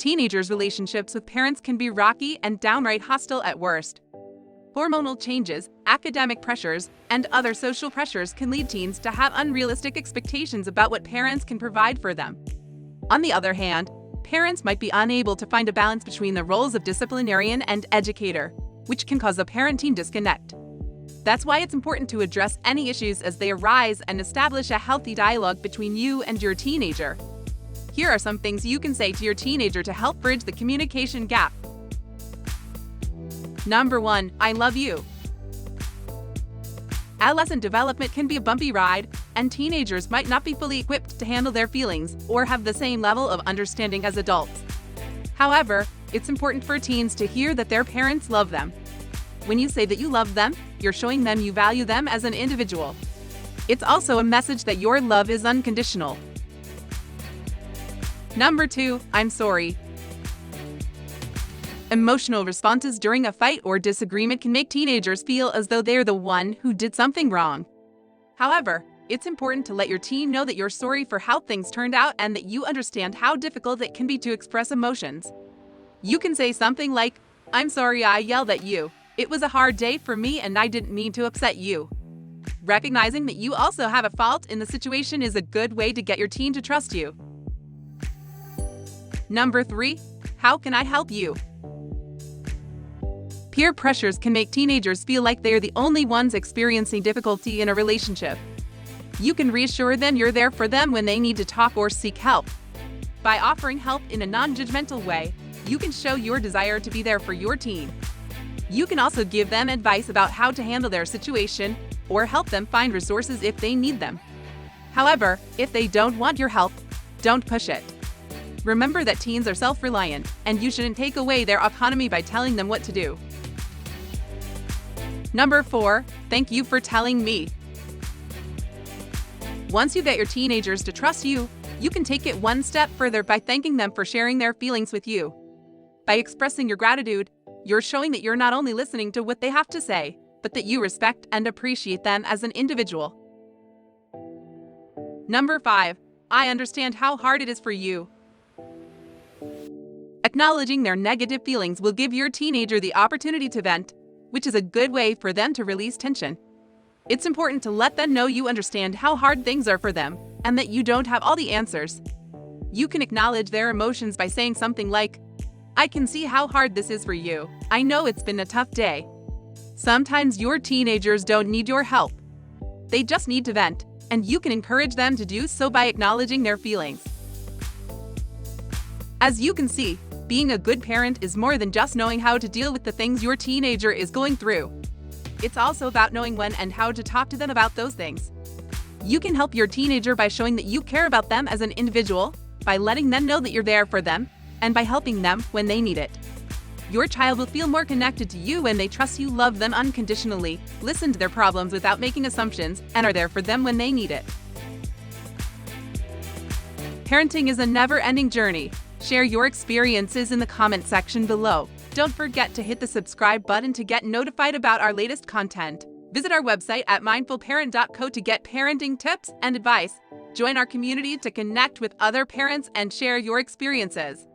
Teenagers' relationships with parents can be rocky and downright hostile at worst. Hormonal changes, academic pressures, and other social pressures can lead teens to have unrealistic expectations about what parents can provide for them. On the other hand, parents might be unable to find a balance between the roles of disciplinarian and educator, which can cause a parent-teen disconnect. That's why it's important to address any issues as they arise and establish a healthy dialogue between you and your teenager. Here are some things you can say to your teenager to help bridge the communication gap. Number 1, I love you. Adolescent development can be a bumpy ride, and teenagers might not be fully equipped to handle their feelings or have the same level of understanding as adults. However, it's important for teens to hear that their parents love them. When you say that you love them, you're showing them you value them as an individual. It's also a message that your love is unconditional. Number 2, I'm sorry. Emotional responses during a fight or disagreement can make teenagers feel as though they're the one who did something wrong. However, it's important to let your teen know that you're sorry for how things turned out and that you understand how difficult it can be to express emotions. You can say something like, I'm sorry I yelled at you. It was a hard day for me and I didn't mean to upset you. Recognizing that you also have a fault in the situation is a good way to get your teen to trust you. Number 3, how can I help you? Peer pressures can make teenagers feel like they're the only ones experiencing difficulty in a relationship. You can reassure them you're there for them when they need to talk or seek help. By offering help in a non-judgmental way, you can show your desire to be there for your teen. You can also give them advice about how to handle their situation or help them find resources if they need them. However, if they don't want your help, don't push it. Remember that teens are self-reliant, and you shouldn't take away their autonomy by telling them what to do. Number 4, thank you for telling me. Once you get your teenagers to trust you, you can take it one step further by thanking them for sharing their feelings with you. By expressing your gratitude, you're showing that you're not only listening to what they have to say, but that you respect and appreciate them as an individual. Number 5, I understand how hard it is for you. Acknowledging their negative feelings will give your teenager the opportunity to vent, which is a good way for them to release tension. It's important to let them know you understand how hard things are for them and that you don't have all the answers. You can acknowledge their emotions by saying something like, I can see how hard this is for you. I know it's been a tough day. Sometimes your teenagers don't need your help. They just need to vent, and you can encourage them to do so by acknowledging their feelings. As you can see, being a good parent is more than just knowing how to deal with the things your teenager is going through. It's also about knowing when and how to talk to them about those things. You can help your teenager by showing that you care about them as an individual, by letting them know that you're there for them, and by helping them when they need it. Your child will feel more connected to you when they trust you love them unconditionally, listen to their problems without making assumptions, and are there for them when they need it. Parenting is a never-ending journey. Share your experiences in the comment section below. Don't forget to hit the subscribe button to get notified about our latest content. Visit our website at mindfulparent.co to get parenting tips and advice. Join our community to connect with other parents and share your experiences.